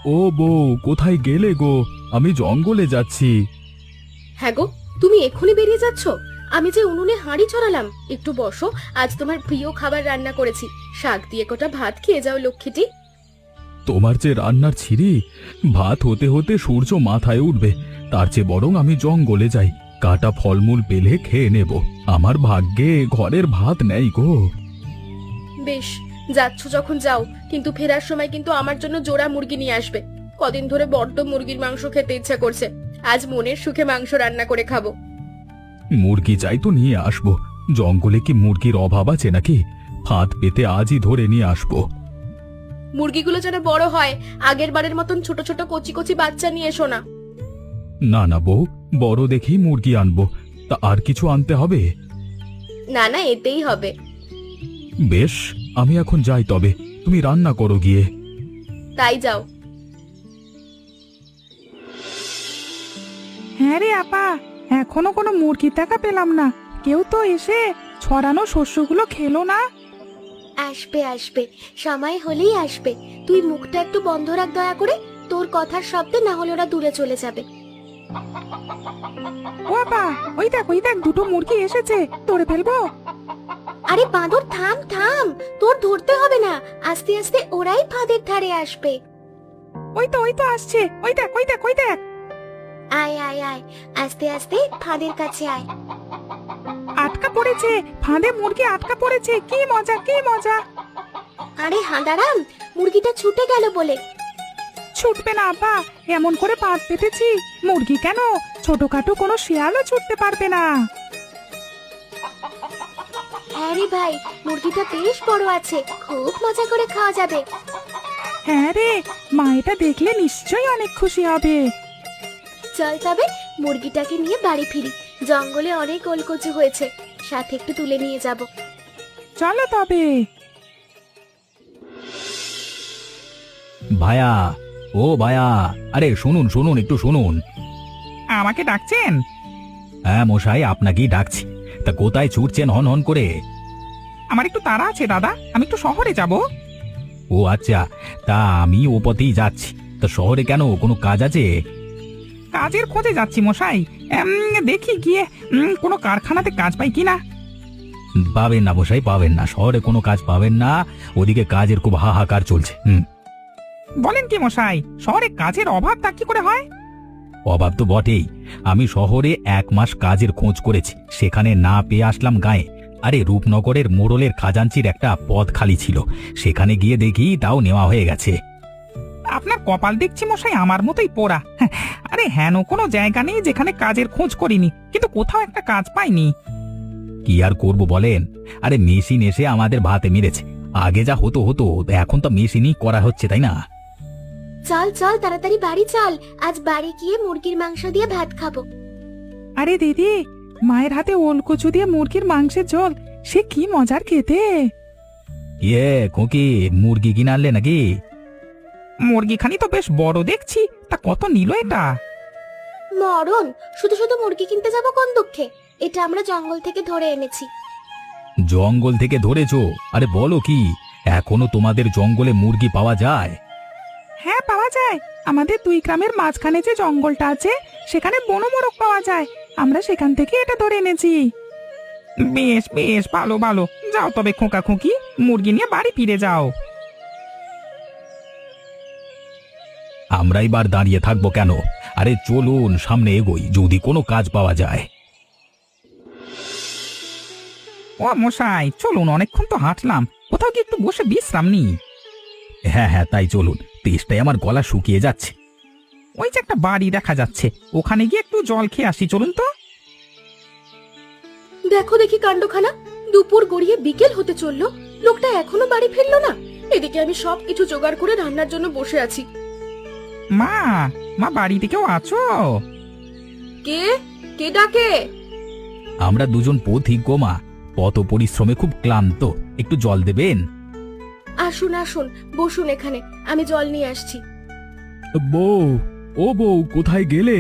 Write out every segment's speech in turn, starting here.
ও বউ, কোথায় গেলে গো? আমি জঙ্গলে যাচ্ছি। হ্যাঁ গো, তুমি এক্ষুনি বেরিয়ে যাচ্ছ? আমি যে উনুনে হাঁড়ি চড়ালাম, একটু বসো। আজ তোমার প্রিয় খাবার রান্না করেছি, শাক দিয়ে কটা ভাত খেয়ে যাও লক্ষ্মীটি। তোমার যে রান্নার ছিরি, ভাত হতে হতে সূর্য মাথায় উঠবে। তার চেয়ে বরং আমি জঙ্গলে যাই, কাটা ফলমূল পেলে খেয়ে নেব। আমার ভাগ্যে ঘরের ভাত নেই গো। বেশ, যাচ্ছ যখন যাও, কিন্তু ফেরার সময় কিন্তু আমার জন্য জোড়া মুরগি নিয়ে আসবে। কদিন ধরে বড্ড মুরগির মাংস খেতে ইচ্ছা করছে, আজ মনের সুখে মাংস রান্না করে খাবো। মুরগি চাই তো নিয়ে আসবো। জঙ্গলে কি মুরগির অভাব আছে নাকি? ফাঁদ পেতে আজই ধরে নিয়ে আসবো। মুরগিগুলো যেন বড় হয়, আগের বারের মতন ছোট ছোট কচি কচি বাচ্চা নিয়ে এসো না। না না বউ, বড় দেখেই মুরগি আনবো। তা আর কিছু আনতে হবে? না না, এতেই হবে। বেশ, আমি এখন যাই, তবে তুমি রান্না করো গিয়ে। তাই যাও। হ্যাঁ রে আপা, এখনো কোনো মুরগির দেখা পেলাম না। কেউ তো এসে ছড়ানো শস্যগুলো খেলো না। আসবে আসবে, সময় হলেই আসবে। তুই মুখটা একটু বন্ধ রাখ দয়া করে, তোর কথার শব্দে না হলে ওরা দূরে চলে যাবে। ও আপা, ওই দেখ দুটো মুরগি এসেছে, ধরে ফেলবো। আরে বাঁদর, থাম থাম, তোর ধরতে হবে না, আস্তে আস্তে ওরাই ফাঁদের ধারে আসবে। ওই তো আসছে, ওই দেখ। আয় আয় আয়, আস্তে আস্তে ফাঁদের কাছে আয়। আটকা পড়েছে, ফাঁদে মুরগি আটকা পড়েছে, কি মজা কি মজা। আরে হাঁদারাম, মুরগিটা ছুটে গেল বলে। ছুটবে না আপা, এমন করে ফাঁদ পেতেছি। মুরগি কেন, ছোটখাটো কোনো শিয়ালও ছুটতে পারবে না। হ্যাঁ রে ভাই, মুরগিটা বেশ বড় আছে, খুব মজা করে খাওয়া যাবে। হ্যাঁ রে, মা এটা দেখলে নিশ্চয়ই অনেক খুশি হবে। চল তবে মুরগিটাকে নিয়ে বাড়ি ফিরি, জঙ্গলে অনেক ওলকচু হয়েছে, সাথে একটু তুলে নিয়ে যাব। চলো তবে। ভায়া, ও ভায়া, আরে শুনুন শুনুন, একটু শুনুন। আমাকে ডাকছেন? হ্যাঁ মশাই, আপনাকেই ডাকছি। তা কোথায় ছুটছেন হন হন করে? আমার একটু তাড়া আছে দাদা, আমি একটু শহরে যাব। ও আচ্ছা, তা আমি ও পথেই যাচ্ছি। তা শহরে কেন, কোনো কাজ আছে? কাজের খোঁজে যাচ্ছি মশাই। দেখি গিয়ে কোনো কারখানাতে কাজ পাই কিনা। পাবেন না মশাই, পাবেন না, শহরে কোনো কাজ পাবেন না। ওদিকে কাজের খুব হাহাকার চলছে। বলেন কি মশাই, শহরে কাজের অভাব তা কি করে হয়? অভাব তো বটেই। আমি শহরে 1 মাস কাজের খোঁজ করেছি, সেখানে না পেয়ে আসলাম গায়ে। আরে রূপনগরের মোড়লের খাজাঞ্চির একটা পদ খালি ছিল, সেখানে গিয়ে দেখি তাও নেওয়া হয়ে গেছে। আপনার কপাল দেখছি মশাই আমার মতোই পোড়া। আরে হেন কোনো জায়গা নেই যেখানে কাজের খোঁজ করিনি, কিন্তু কোথাও একটা কাজ পাইনি। কি আর করব বলেন, আরে মেশিন এসে আমাদের ভাতে মেরেছে। আগে যা হতো হতো, এখন তো মেশিনই করা হচ্ছে, তাই না? চল চল তাড়াতাড়ি বাড়ি চল, আজ বাড়ি গিয়ে মুরগির মাংস দিয়ে ভাত খাবো। আরে দিদি, মায়ের হাতে ওলকচু দিয়ে মুরগির মাংসের ঝোল, সে কি মজার খেতে। খোকি, মুরগি কিনে আনলে নাকি? মুরগিখানি তো বেশ বড় দেখছি, তা কত নিল এটা? মরণ, শুধু শুধু মুরগি কিনতে যাব কোন দুঃখে? এটা আমরা জঙ্গল থেকে ধরে এনেছি। জঙ্গল থেকে ধরেছো? আরে বলো কি, এখনো তোমাদের জঙ্গলে মুরগি পাওয়া যায়? হ্যাঁ পাওয়া যায়, আমাদের 2 গ্রামের মাঝখানে যে জঙ্গলটা আছে সেখানে বনমোরগ পাওয়া যায়, আমরা সেখান থেকে এটা ধরে এনেছি। বেশ বেশ, ভালো ভালো, যাও তবে খোকা খুকি, মুরগি নিয়ে বাড়ি ফিরে যাও। আমরা এবার দাঁড়িয়ে থাকবো কেন? আরে চলুন সামনে এগোই, যদি কোনো কাজ পাওয়া যায়। ও মশাই চলুন, অনেকক্ষণ তো হাঁটলাম, কোথাও কি একটু বসে বিশ্রাম নি? হ্যাঁ হ্যাঁ, তাই চলুন, তেষ্টায় আমার গলা শুকিয়ে যাচ্ছে। ওই যে একটা বাড়ি দেখা যাচ্ছে, ওখানে গিয়ে একটু জল খেয়ে আসি, চলুন তো। দেখো দেখি কাণ্ডখানা, দুপুর গড়িয়ে বিকেল হতে চললো, লোকটা এখনো বাড়ি ফিরলো না। এদিকে আমি সবকিছু জোগাড় করে রান্নার জন্য বসে আছি। মা, মা বাড়িতে কেউ আছো? কে কে ডাকে? আমরা দুজন পথিক গো মা, পথ পরিশ্রমে খুব ক্লান্ত, একটু জল দেবেন? আসুন আসুন, বসুন এখানে, আমি জল নিয়ে আসছি। বউ, ও বউ, কোথায় গেলে?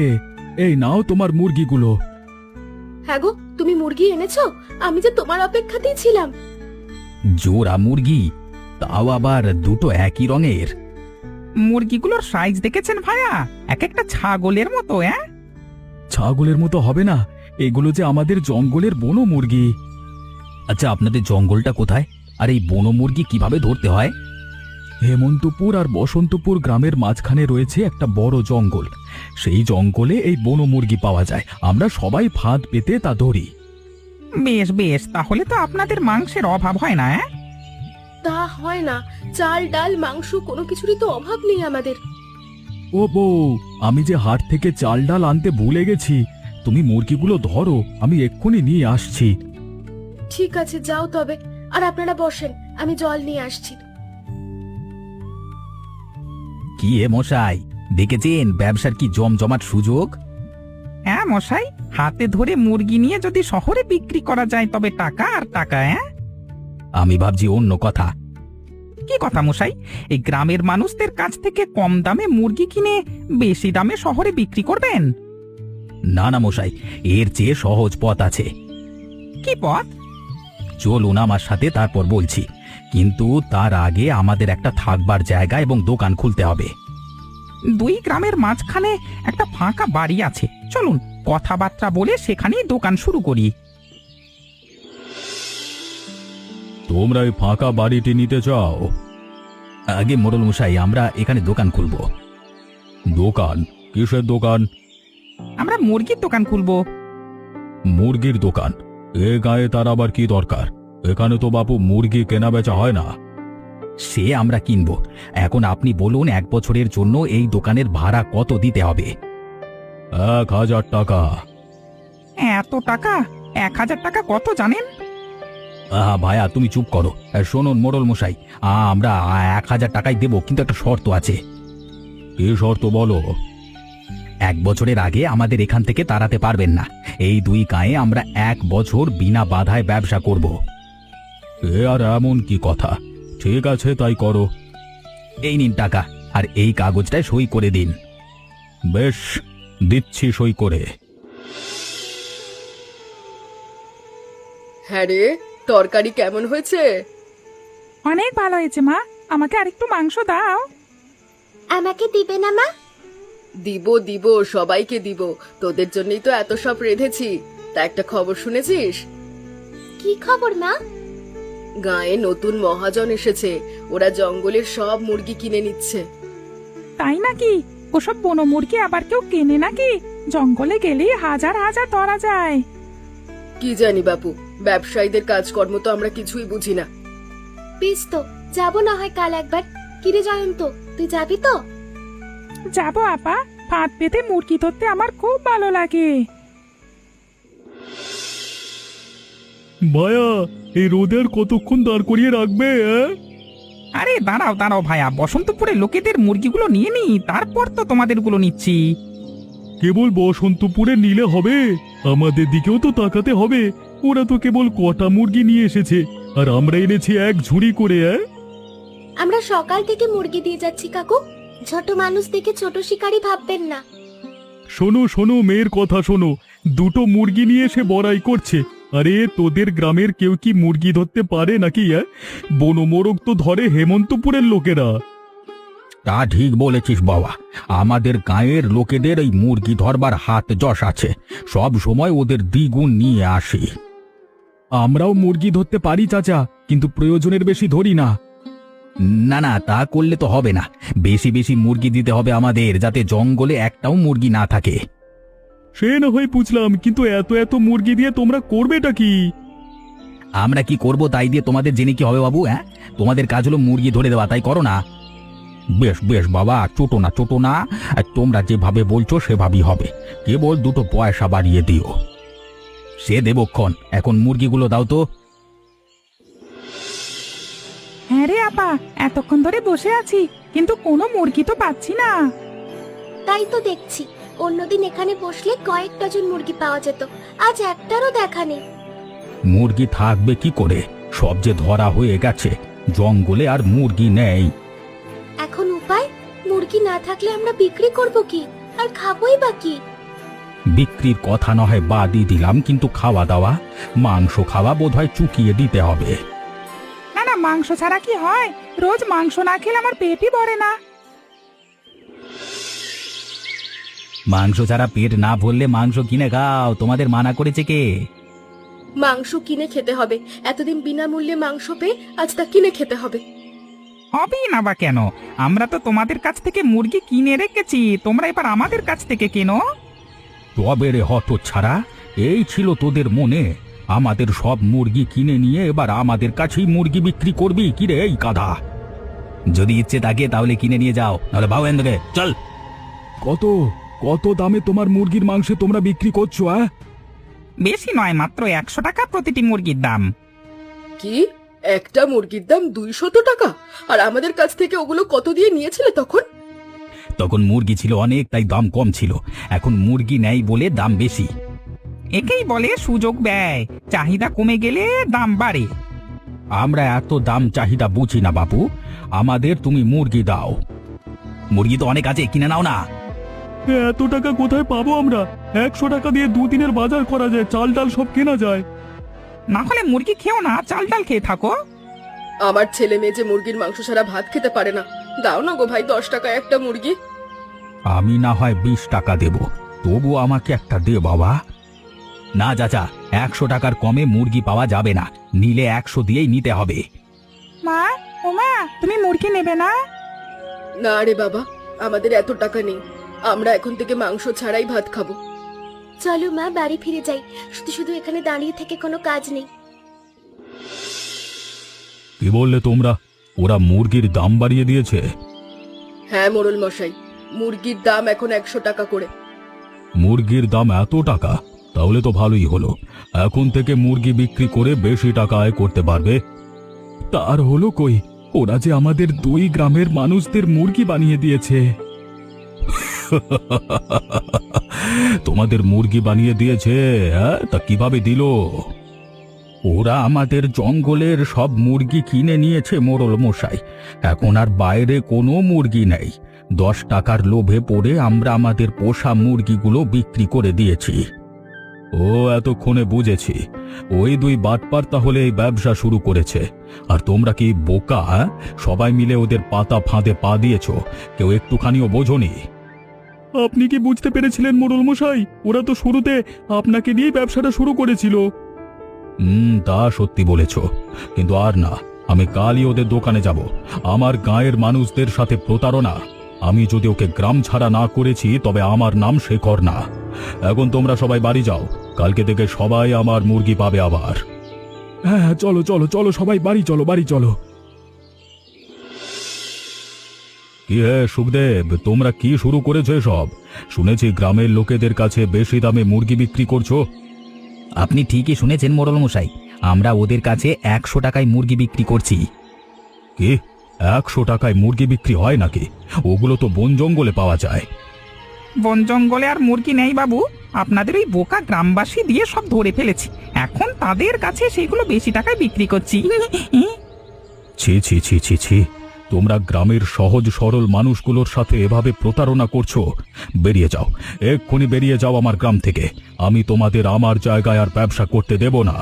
এই নাও তোমার মুরগিগুলো। হ্যাঁ গো, তুমি মুরগি এনেছো? আমি যে তোমার অপেক্ষাতেই ছিলাম। জোড়া মুরগি, তাও আবার দুটো একই রঙের। মুরগিগুলোর সাইজ দেখেছেন ভাইয়া, এক একটা ছাগলের মতো। ছাগলের মতো হবে না, এগুলো যে আমাদের জঙ্গলের বনো মুরগি। আচ্ছা, আপনাদের জঙ্গলটা কোথায়, আর এই বনো মুরগি কিভাবে ধরতে হয়? হেমন্তপুর আর বসন্তপুর গ্রামের মাঝখানে রয়েছে একটা বড় জঙ্গল। সেই জঙ্গলে এই বনো মুরগি পাওয়া যায়। আমরা সবাই ফাঁদ পেতে তা ধরি। বেশ বেশ, তাহলে তো আপনাদের মাংসের অভাব হয় না। তা হয় না, চাল ডাল মাংস কোনো কিছুরই তো অভাব নেই আমাদের। ও বউ, আমি যে হাট থেকে চাল ডাল আনতে ভুলে গেছি। তুমি মুরগিগুলো ধরো, আমি এক্ষুনি নিয়ে আসছি। ঠিক আছে, যাও তবে। আর আপনারা বসেন, আমি জল নিয়ে আসছি। কি এ মশাই, দেখেছেন ব্যবসার কি জমজমাট সুযোগ? হ্যাঁ মশাই, হাতে ধরে মুরগি নিয়ে যদি শহরে বিক্রি করা যায় তবে টাকা আর টাকা। আমি ভাবছি অন্য কথা। কি কথা মশাই? এই গ্রামের মানুষদের কাছ থেকে কম দামে মুরগি কিনে বেশি দামে শহরে বিক্রি করবেন? না না মশাই, এর চেয়ে সহজ পথ আছে। কি পথ? চলুন আমার সাথে, তারপর বলছি। কিন্তু তার আগে আমাদের একটা থাকবার জায়গা এবং দোকান খুলতে হবে। দুই গ্রামের মাঝখানে একটা ফাঁকা বাড়ি আছে, চলুন কথাবার্তা বলে সেখানেই দোকান শুরু করি। তোমরা এই ফাঁকা বাড়িটি নিতে চাও? আগে মোড়ল মশাই, আমরা এখানে দোকান খুলব। দোকান? কিসের দোকান? আমরা মুরগির দোকান খুলবো। মুরগির দোকান? এ গায়ে তার আবার কি দরকার? এখানে তো বাপু মুরগি কেনা বেচা হয় না। সে আমরা কিনবো। এখন আপনি বলুন, 1 বছরের জন্য এই দোকানের ভাড়া কত দিতে হবে? 1000 টাকা। এত টাকা? 1000 টাকা কত জানেন? ভাইয়া তুমি চুপ করো। শুনুন মোড়ল মশাই, আমরা 1000 টাকাই দেবো, কিন্তু একটা শর্ত আছে। কি শর্ত বলো? 1 বছরের আগে আমাদের এখান থেকে তাড়াতে পারবেন না। এই 2 গাঁয়ে আমরা 1 বছর বিনা বাধায় ব্যবসা করব। এ আর এমন কি কথা? ঠিক আছে, তাই করো। এই নিন টাকা, আর এই কাগজটায় সই করে দিন। বেশ, দিচ্ছি সই করে। হ্যাঁ রে, তরকারি কেমন হয়েছে? অনেক ভালো হয়েছে মা, আমাকে আরেকটু মাংস দাও। আমাকে দিবে না মা? দিব দিব, সবাইকে দিব। তোদের জন্যই তো এত সব রেঁধেছি। তা একটা খবর শুনেছিস? কি খবর মা? গাঁয়ে নতুন মহাজন এসেছে। ওরা জঙ্গলের সব মুরগি কিনে নিচ্ছে। তাই নাকি? ওসব বনো মুরগি আবার কেউ কেনে নাকি? জঙ্গলে গেলেই হাজার হাজার ধরা যায়। কি জানি বাপু, ব্যবসায়ীদের কাজকর্ম তো আমরা কিছুই বুঝি না। বেশ তো, যাবো না হয় কাল একবার। কিরে জয়ন্ত, তুই যাবি তো? যাবো আপা, ফাঁদ পেতে মুরগি ধরতে আমার খুব ভালো লাগে। ভাইয়া, এই রোদের কতক্ষণ দাঁড় করিয়ে রাখবে? আরে দাঁড়াও দাঁড়াও ভাইয়া, বসন্তপুরের লোকেদের মুরগিগুলো নিয়ে নি, তারপর তো তোমাদেরগুলো নিচ্ছি। কেবল বসন্তপুরে নিলে হবে? আমাদের দিকেও তো তাকাতে হবে। ওরা তো কেবল কটা মুরগি নিয়ে এসেছে, আর আমরা এনেছি 1 ঝুড়ি করে। আমরা সকাল থেকে মুরগি দিয়ে যাচ্ছি কাকু। ছোট মানুষ দেখে ছোট শিকারী ভাববেন না। শোনো শোনো, মেয়ের কথা শোনো। 2টো মুরগি নিয়ে এসে বড়াই করছে। আরে তোদের গ্রামের কেউ কি মুরগি ধরতে পারে নাকি? বনমোরগ তো ধরে হেমন্তপুরের লোকেরা। তা ঠিক বলেছিস বাবা, আমাদের গাঁয়ের লোকেদের এই মুরগি ধরবার হাত যশ আছে। সব সময় ওদের দ্বিগুণ নিয়ে আসি। আমরাও মুরগি ধরতে পারি চাচা, কিন্তু প্রয়োজনের বেশি ধরি না। না না, তা করলে তো হবে না। বেশি বেশি মুরগি দিতে হবে আমাদের, যাতে জঙ্গলে একটাও মুরগি না থাকে। সে না হয় বুঝলাম, কিন্তু এত এত মুরগি দিয়ে তোমরা করবেটা কি? আমরা কি করব তাই দিয়ে তোমাদের জেনে কি হবে বাবু? তোমাদের কাজ হলো মুরগি ধরে দেওয়া, তাই করো না। বেশ বেশ বাবা, ছোটো না ছোটো না, তোমরা যেভাবে বলছো সেভাবেই হবে। কেবল 2টো পয়সা বাড়িয়ে দিও। সে দেবক্ষণ, এখন মুরগিগুলো দাও তো। হ্যাঁ রে আপা, এতক্ষণ ধরে বসে আছি, কিন্তু কোনো মুরগি তো পাচ্ছি না। তাই তো দেখছি, অন্যদিন এখানে বসলে কয়েক ডজন মুরগি পাওয়া যেত, আজ একটারও দেখা নেই। মুরগি থাকবে কি করে? সব যে ধরা হয়ে গেছে, জঙ্গলে আর মুরগি নেই। এখন উপায়? মুরগি না থাকলে আমরা বিক্রি করব কি, আর খাবোই বা কি? বিক্রির কথা না হয় বাদই দিলাম, কিন্তু খাওয়া দাওয়া, মাংস খাওয়া বোধহয় চুকিয়ে দিতে হবে। না না, মাংস ছাড়া কি হয়? রোজ মাংস না খেলে আমার পেটই ভরে না। মাংস ছাড়া পেট না ভরলে মাংস কিনে খাও, তোমাদের মানা করেছে কে? মাংস কিনে খেতে হবে, এতদিন বিনামূল্যে মাংস পেয়ে আজ তা কিনে খেতে হবে। হবেই না বা কেন? আমরা তো তোমাদের কাছ থেকে মুরগি কিনে রেখেছি, তোমরা এবার আমাদের কাছ থেকে কেনো। তবে রে হত ছাড়া, এই ছিল তোদের মনে আমাদের সব মুরগি কিনে নিয়ে এবার আমাদের কাছেই মুরগি বিক্রি করবি? কি রে এই গাধা! যদি ইচ্ছে থাকে তাহলে কিনে নিয়ে যাও, নাহলে ভাও এখান থেকে, চল। কত কত দামে তোমার মুরগির মাংসে তোমরা বিক্রি করছো? বেশি নয়, মাত্র 100 টাকা প্রতিটি মুরগির দাম। কি, একটা মুরগির দাম 200 টাকা? আর আমাদের কাছ থেকে ওগুলো কত দিয়ে নিয়েছিলে তখন? তখন মুরগি ছিল অনেক, তাই দাম কম ছিল। এখন মুরগি নেই বলে দাম বেশি। একেই বলে সুযোগ ব্যয়, চাহিদা কমে গেলে দাম বাড়ে। আমরা এত দাম চাহিদা বুঝি না বাবু, আমাদের তুমি মুরগি দাও। মুরগি তো অনেক আছে, কিনে নাও না। এত টাকা কোথায় পাবো আমরা? 100 টাকা দিয়ে দুদিনের বাজার করা যায়, চাল ডাল সব কেনা যায়। না হলে মুরগি খেও না, চাল ডাল খেয়ে থাকো। আমার ছেলে মেয়ে যে মুরগির মাংস ছাড়া ভাত খেতে পারে না। দাও না গো ভাই, 10 টাকায় একটা মুরগি। আমি না হয় 20 টাকা দেব, তবু আমাকে একটা দে বাবা। না চাচা, 100 টাকার কমে মুরগি পাওয়া যাবে না, নিলে 100 দিয়েই নিতে হবে। মা, ও মা, তুমি মুরগি নেবে না? না রে বাবা, আমাদের এত টাকা নেই, আমরা এখন থেকে মাংস ছাড়াই ভাত খাবো। চলো মা, বাড়ি ফিরে যাই। শুধু শুধু এখানে দাঁড়িয়ে থেকে কোনো কাজ নেই। কি বললে তোমরা? ওরা মুরগির দাম বাড়িয়ে দিয়েছে? হ্যাঁ মোড়ল মশাই, মুরগির দাম এখন 100 টাকা করে। মুরগির দাম এত টাকা? তাহলে তো ভালোই হলো, এখন থেকে মুরগি বিক্রি করে বেশি টাকা আয় করতে পারবে। তার হলো কই, ওরা যে আমাদের 2 গ্রামের মানুষদের মুরগি বানিয়ে দিয়েছে। তোমাদের মুরগি বানিয়ে দিয়েছে? তা কিভাবে দিল? ওরা আমাদের জঙ্গলের সব মুরগি কিনে নিয়েছে মোড়ল মশাই, এখন আর বাইরে কোনো মুরগি নেই। 10 টাকার লোভে পড়ে আমরা আমাদের পোষা মুরগিগুলো বিক্রি করে দিয়েছি। ও, এতক্ষণে বুঝেছি, ওই 2 বাটপার তাহলে এই ব্যবসা শুরু করেছে। আর তোমরা কি বোকা? সবাই মিলে ওদের পাতা ফাঁদে পা দিয়েছো, কেউ একটুখানিও বোঝোনি। আপনি কি বুঝতে পেরেছিলেন মোড়ল মশাই? ওরা তো শুরুতে আপনাকে দিয়েই ব্যবসাটা শুরু করেছিল। তা সত্যি বলেছ, কিন্তু আর না, আমি কালই ওদের দোকানে যাব। আমার গাঁয়ের মানুষদের সাথে প্রতারণা, আমি যদি ওকে গ্রাম ছাড়া না করেছি তবে আমার নাম শেখর না। এখন তোমরা সবাই বাড়ি যাও, কালকে থেকে সবাই আমার মুরগি পাবে আবার। হ্যাঁ, চলো চলো চলো, সবাই বাড়ি চলো, বাড়ি চলো। কি হে সুখদেব, তোমরা কি শুরু করেছো সব? শুনেছি গ্রামের লোকেদের কাছে বেশি দামে মুরগি বিক্রি করছো। আপনি ঠিকই শুনেছেন মোড়ল মশাই, আমরা ওদের কাছে 100 টাকায় মুরগি বিক্রি করছি। কি, 100 টাকায় মুরগি বিক্রি হয় নাকি? ওগুলো তো বন জঙ্গলে পাওয়া যায়। বন জঙ্গলে আর মুরগি নেই বাবু, আপনাদের ওই বোকা গ্রামবাসী দিয়ে সব ধরে ফেলেছি, এখন তাদের কাছে সেইগুলো বেশি টাকায় বিক্রি করছি। ছি ছি ছি ছি ছি, তোমরা গ্রামের সহজ সরল মানুষগুলোর সাথে এভাবে প্রতারণা করছো। বেরিয়ে যাও, এক্ষুনি বেরিয়ে যাও আমার গ্রাম থেকে। আমি তোমাদের আমার জায়গায় আর ব্যবসা করতে দেব না।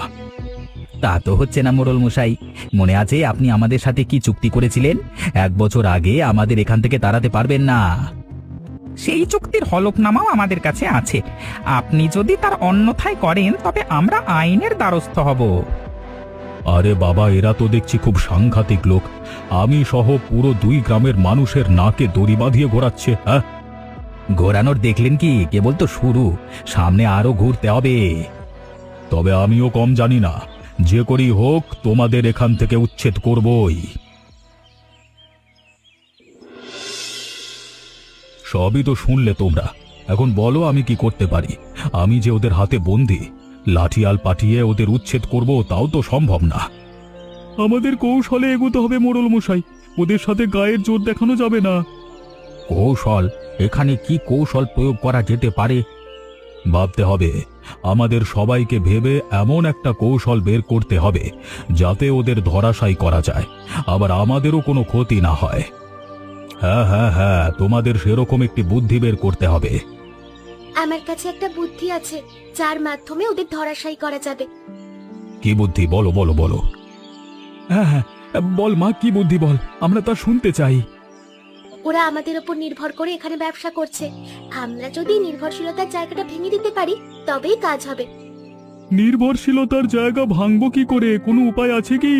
তা তো হচ্ছে না মোড়ল মশাই, মনে আছে আপনি আমাদের সাথে কি চুক্তি করেছিলেন? 1 বছর আগে আমাদের এখান থেকে তাড়াতে পারবেন না। সেই চুক্তির হলফনামাও আমাদের কাছে আছে, আপনি যদি তার অন্যথায় করেন তবে আমরা আইনের দ্বারস্থ হব। আরে বাবা, এরা তো দেখছি খুব সাংঘাতিক লোক। আমি সহ পুরো 2 গ্রামের মানুষের নাকে দড়ি বাঁধিয়ে ঘোরাচ্ছে। হ্যাঁ, ঘোরানোর দেখলেন কি, কেবল তো শুরু, সামনে আরো ঘুরতে হবে। তবে আমিও কম জানি না, যে করেই হোক তোমাদের এখান থেকে উচ্ছেদ করবই। সবই তো শুনলে তোমরা, এখন বলো আমি কি করতে পারি? আমি যে ওদের হাতে বন্দী, লাঠিয়াল পাঠিয়ে ওদের উচ্ছেদ করব তাও তো সম্ভব না। আমাদের কৌশলে এগোতে হবে মোড়ল মশাই, ওদের সাথে গায়ের জোর দেখানো যাবে না। কৌশল? এখানে কি কৌশল প্রয়োগ করা যেতে পারে? ভাবতে হবে, আমাদের সবাইকে ভেবে এমন একটা কৌশল বের করতে হবে যাতে ওদের ধরাশায়ী করা যায়, আবার আমাদেরও কোনো ক্ষতি না হয়। হ্যাঁ হ্যাঁ হ্যাঁ, তোমাদের সেরকম একটি বুদ্ধি বের করতে হবে। আমার কাছে একটা বুদ্ধি আছে, যার মাধ্যমে ওদের ধরাশায়ী করা যাবে। কি বুদ্ধি? বলো বলো বলো। হ্যাঁ হ্যাঁ, বল মা, কি বুদ্ধি বল, আমরা তা শুনতে চাই। ওরা আমাদের উপর নির্ভর করে এখানে ব্যবসা করছে। আমরা যদি নির্ভরশীলতার জায়গাটা ভেঙে দিতে পারি তবেই কাজ হবে। নির্ভরশীলতার জায়গা ভাঙবো কি করে, কোনো উপায় আছে কি?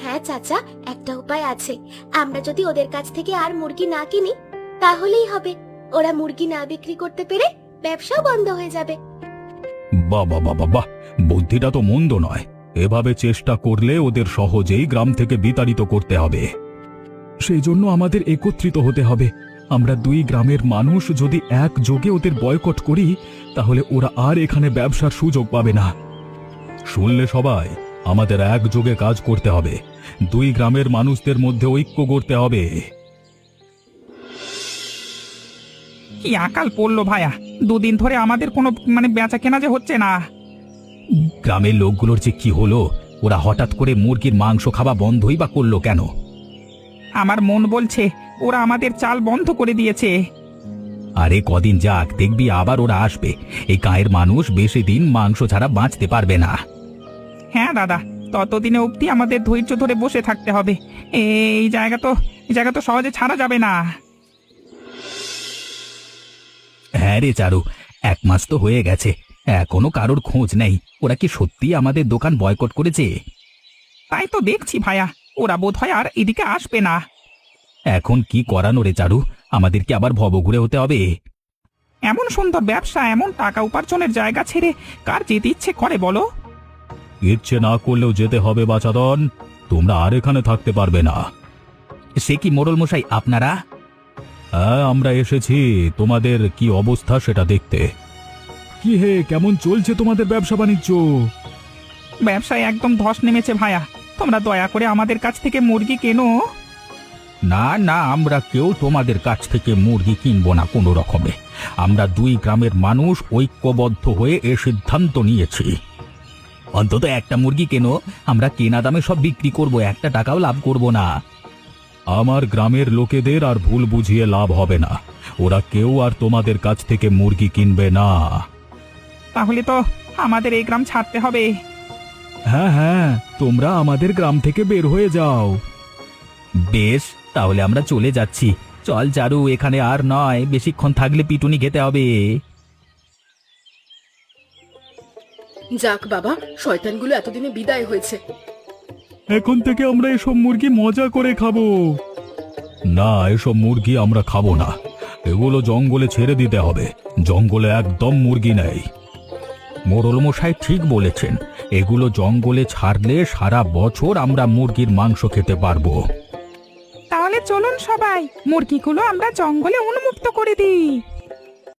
হ্যাঁ চাচা, একটা উপায় আছে। আমরা যদি ওদের কাছ থেকে আর মুরগি না কিনি তাহলেই হবে। ওরা মুরগি না বিক্রি করতে পেরে ব্যবসাও বন্ধ হয়ে যাবে। বাহ বাহ বাহ বাহ, বুদ্ধিটা তো মন্দ নয়। এভাবে চেষ্টা করলে ওদের সহজেই গ্রাম থেকে বিতাড়িত করতে হবে। সেই জন্য আমাদের একত্রিত হতে হবে। আমরা দুই গ্রামের মানুষ যদি একযোগে ওদের বয়কট করি তাহলে ওরা আর এখানে ব্যবসার সুযোগ পাবে না। শুনলে সবাই, আমাদের একযোগে কাজ করতে হবে। দুই গ্রামের মানুষদের মধ্যে ঐক্য করতে হবে। কি আকাল পড়লো ভাইয়া, দুদিন ধরে আমাদের কোনো বেচা কেনা যে হচ্ছে না। গ্রামের লোকগুলোর যে কি হলো, ওরা হঠাৎ করে মুরগির মাংস খাওয়া বন্ধই বা করলো কেন? আমার মন বলছে ওরা আমাদের চাল বন্ধ করে দিয়েছে। আরে কদিন যাক, দেখবি আবার ওরা আসবে। এই গায়ের মানুষ বেশি দিন মাংস ছাড়া বাঁচতে পারবে না। হ্যাঁ দাদা, ততদিনে অবধি আমাদের ধৈর্য ধরে বসে থাকতে হবে। এই জায়গা তো সহজে ছাড়া যাবে না। হ্যাঁ রে চারু, 1 মাস তো হয়ে গেছে, এখনো কারোর খোঁজ নেই। ওরা কি সত্যি আমাদের দোকান বয়কট করেছে? তাই তো দেখছি ভাইয়া, ওরা বোধহয় আর এদিকে আসবে না। এখন কি করানো রে চারু, আমাদেরকে আবার ভবঘুরে হতে হবে। এমন সুন্দর ব্যবসা, এমন টাকা উপার্জনের জায়গা ছেড়ে কার যেতে ইচ্ছে করে বলো? ইচ্ছে না করলেও যেতে হবে বাছাধন, তোমরা আর এখানে থাকতে পারবে না। সে কি মোড়ল মশাই, আপনারা? হ্যাঁ, আমরা এসেছি তোমাদের কি অবস্থা সেটা দেখতে। কি হে, কেমন চলছে তোমাদের ব্যবসা বাণিজ্য? ব্যবসায় একদম ধস নেমেছে ভাইয়া, তোমরা দয়া করে আমাদের কাছ থেকে মুরগি কেনো। না না, আমরা কেউ তোমাদের কাছ থেকে মুরগি কিনবো না কোনো রকমে। আমরা দুই গ্রামের মানুষ ঐক্যবদ্ধ হয়ে এ সিদ্ধান্ত নিয়েছি। অন্তত একটা মুরগি কেনো, আমরা কেনা দামে সব বিক্রি করব, 1 টাকাও লাভ করব না। আমার গ্রামের লোকেদের আর ভুল বুঝিয়ে লাভ হবে না। ওরা কেউ আর তোমাদের কাছ থেকে মুরগি কিনবে না। তাহলে তো আমাদের এই গ্রাম ছাড়তে হবে। হ্যাঁ হ্যাঁ, তোমরা আমাদের গ্রাম থেকে বের হয়ে যাও। বেশ, তাহলে আমরা চলে যাচ্ছি। চল চারু, এখানে আর নয়, বেশিক্ষণ থাকলে পিটুনি খেতে হবে। যাক বাবা, শয়তানগুলো এতদিনে বিদায় হয়েছে। এখন থেকে আমরা এসব মুরগি মজা করে খাবো। না, এসব মুরগি আমরা খাবো না। এগুলো জঙ্গলে ছেড়ে দিতে হবে। জঙ্গলে একদম মুরগি নেই। মোড়ল মশাই ঠিক বলেছেন, এগুলো জঙ্গলে ছাড়লে সারা বছর আমরা মুরগির মাংস খেতে পারবো। তাহলে চলুন সবাই, মুরগিগুলো আমরা জঙ্গলে উন্মুক্ত করে দিই।